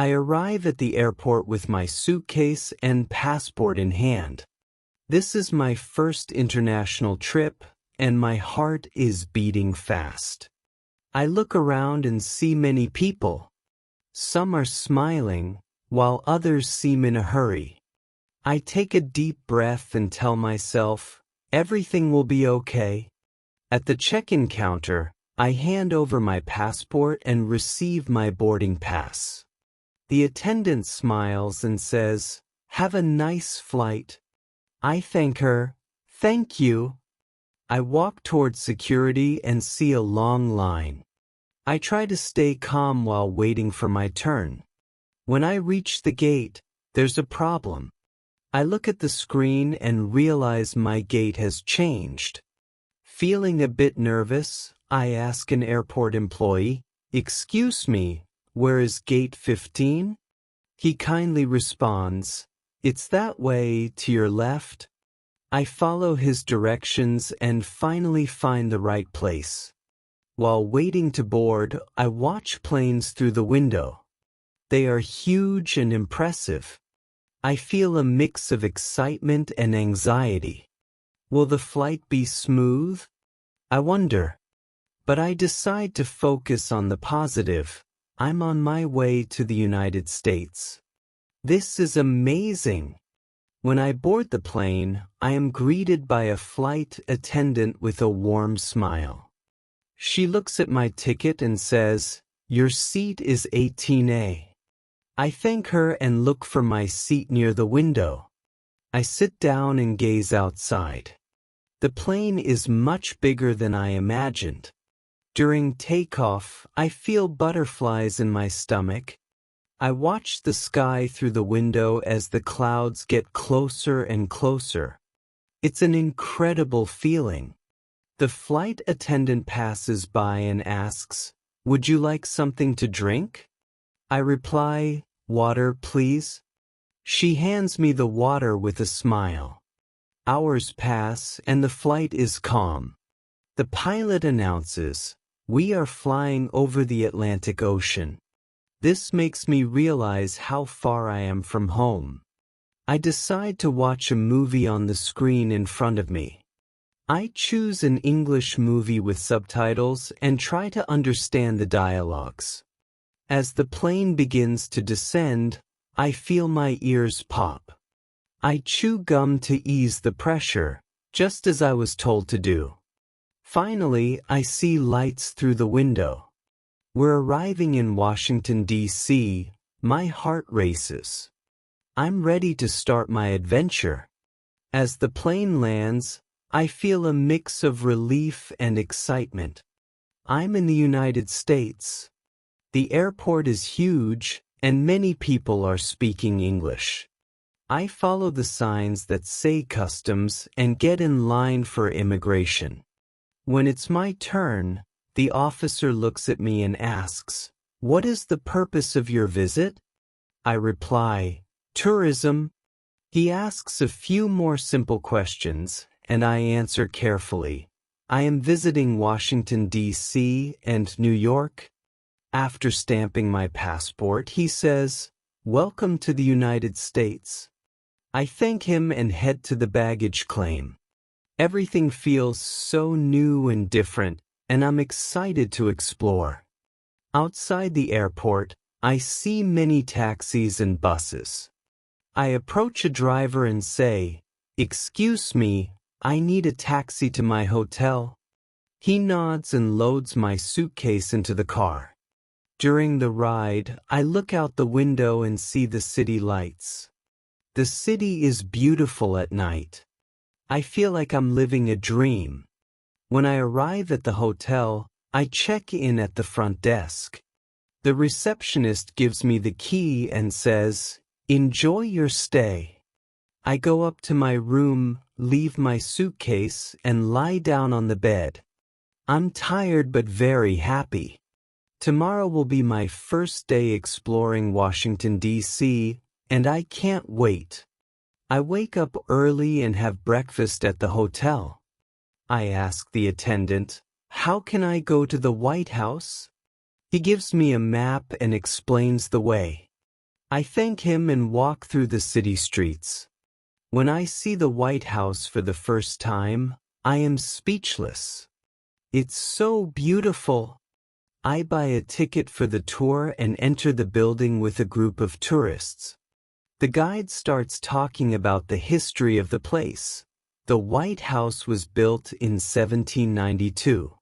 I arrive at the airport with my suitcase and passport in hand. This is my first international trip, and my heart is beating fast. I look around and see many people. Some are smiling, while others seem in a hurry. I take a deep breath and tell myself, everything will be okay. At the check-in counter, I hand over my passport and receive my boarding pass. The attendant smiles and says, "Have a nice flight." I thank her, "Thank you." I walk towards security and see a long line. I try to stay calm while waiting for my turn. When I reach the gate, there's a problem. I look at the screen and realize my gate has changed. Feeling a bit nervous, I ask an airport employee, "Excuse me, where is gate 15? He kindly responds, "It's that way to your left." I follow his directions and finally find the right place. While waiting to board, I watch planes through the window. They are huge and impressive. I feel a mix of excitement and anxiety. Will the flight be smooth? I wonder. But I decide to focus on the positive. I'm on my way to the United States. This is amazing. When I board the plane, I am greeted by a flight attendant with a warm smile. She looks at my ticket and says, "Your seat is 18A. I thank her and look for my seat near the window. I sit down and gaze outside. The plane is much bigger than I imagined. During takeoff, I feel butterflies in my stomach. I watch the sky through the window as the clouds get closer and closer. It's an incredible feeling. The flight attendant passes by and asks, "Would you like something to drink?" I reply, "Water, please." She hands me the water with a smile. Hours pass and the flight is calm. The pilot announces, "We are flying over the Atlantic Ocean." This makes me realize how far I am from home. I decide to watch a movie on the screen in front of me. I choose an English movie with subtitles and try to understand the dialogues. As the plane begins to descend, I feel my ears pop. I chew gum to ease the pressure, just as I was told to do. Finally, I see lights through the window. We're arriving in Washington, D.C. My heart races. I'm ready to start my adventure. As the plane lands, I feel a mix of relief and excitement. I'm in the United States. The airport is huge, and many people are speaking English. I follow the signs that say customs and get in line for immigration. When it's my turn, the officer looks at me and asks, "What is the purpose of your visit?" I reply, "Tourism." He asks a few more simple questions, and I answer carefully. I am visiting Washington, D.C. and New York. After stamping my passport, he says, "Welcome to the United States." I thank him and head to the baggage claim. Everything feels so new and different, and I'm excited to explore. Outside the airport, I see many taxis and buses. I approach a driver and say, "Excuse me, I need a taxi to my hotel." He nods and loads my suitcase into the car. During the ride, I look out the window and see the city lights. The city is beautiful at night. I feel like I'm living a dream. When I arrive at the hotel, I check in at the front desk. The receptionist gives me the key and says, "Enjoy your stay." I go up to my room, leave my suitcase, and lie down on the bed. I'm tired but very happy. Tomorrow will be my first day exploring Washington, D.C., and I can't wait. I wake up early and have breakfast at the hotel. I ask the attendant, "How can I go to the White House?" He gives me a map and explains the way. I thank him and walk through the city streets. When I see the White House for the first time, I am speechless. It's so beautiful. I buy a ticket for the tour and enter the building with a group of tourists. The guide starts talking about the history of the place. The White House was built in 1792.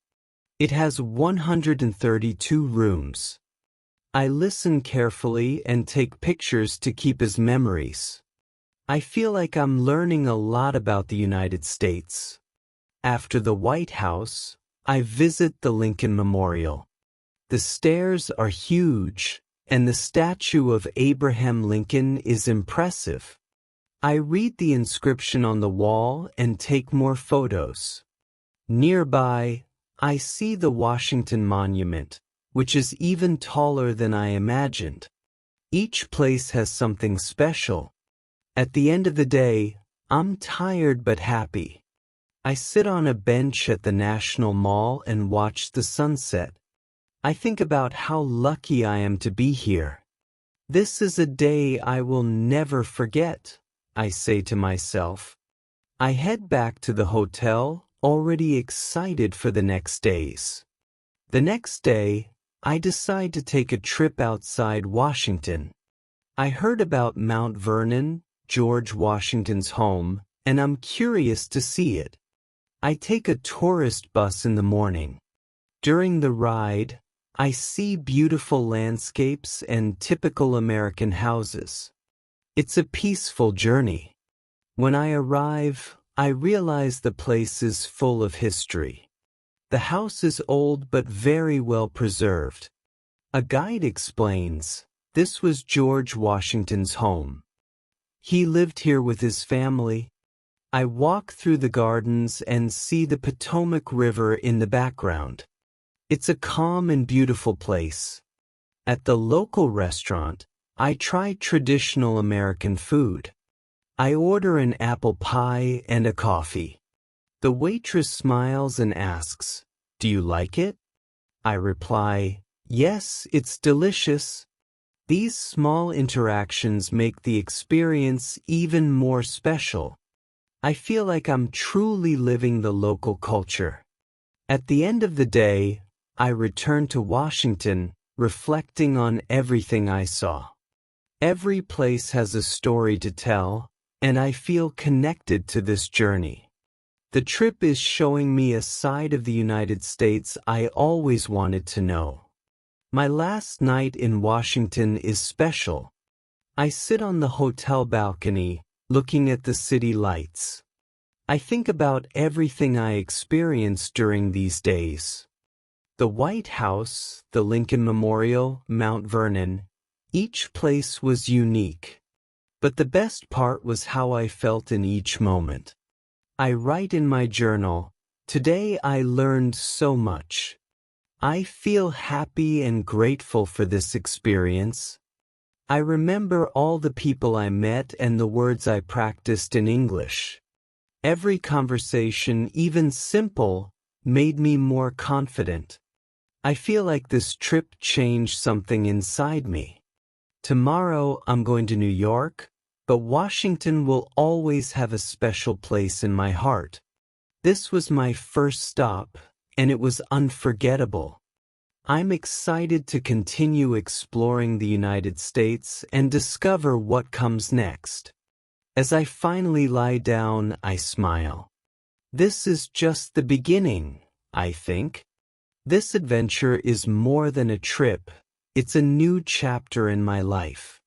It has 132 rooms. I listen carefully and take pictures to keep as memories. I feel like I'm learning a lot about the United States. After the White House, I visit the Lincoln Memorial. The stairs are huge, and the statue of Abraham Lincoln is impressive. I read the inscription on the wall and take more photos. Nearby, I see the Washington Monument, which is even taller than I imagined. Each place has something special. At the end of the day, I'm tired but happy. I sit on a bench at the National Mall and watch the sunset. I think about how lucky I am to be here. This is a day I will never forget, I say to myself. I head back to the hotel, already excited for the next days. The next day, I decide to take a trip outside Washington. I heard about Mount Vernon, George Washington's home, and I'm curious to see it. I take a tourist bus in the morning. During the ride, I see beautiful landscapes and typical American houses. It's a peaceful journey. When I arrive, I realize the place is full of history. The house is old but very well preserved. A guide explains, this was George Washington's home. He lived here with his family. I walk through the gardens and see the Potomac River in the background. It's a calm and beautiful place. At the local restaurant, I try traditional American food. I order an apple pie and a coffee. The waitress smiles and asks, "Do you like it?" I reply, "Yes, it's delicious." These small interactions make the experience even more special. I feel like I'm truly living the local culture. At the end of the day, I return to Washington, reflecting on everything I saw. Every place has a story to tell, and I feel connected to this journey. The trip is showing me a side of the United States I always wanted to know. My last night in Washington is special. I sit on the hotel balcony, looking at the city lights. I think about everything I experienced during these days. The White House, the Lincoln Memorial, Mount Vernon, each place was unique. But the best part was how I felt in each moment. I write in my journal, "Today I learned so much." I feel happy and grateful for this experience. I remember all the people I met and the words I practiced in English. Every conversation, even simple, made me more confident. I feel like this trip changed something inside me. Tomorrow I'm going to New York, but Washington will always have a special place in my heart. This was my first stop, and it was unforgettable. I'm excited to continue exploring the United States and discover what comes next. As I finally lie down, I smile. This is just the beginning, I think. This adventure is more than a trip, it's a new chapter in my life.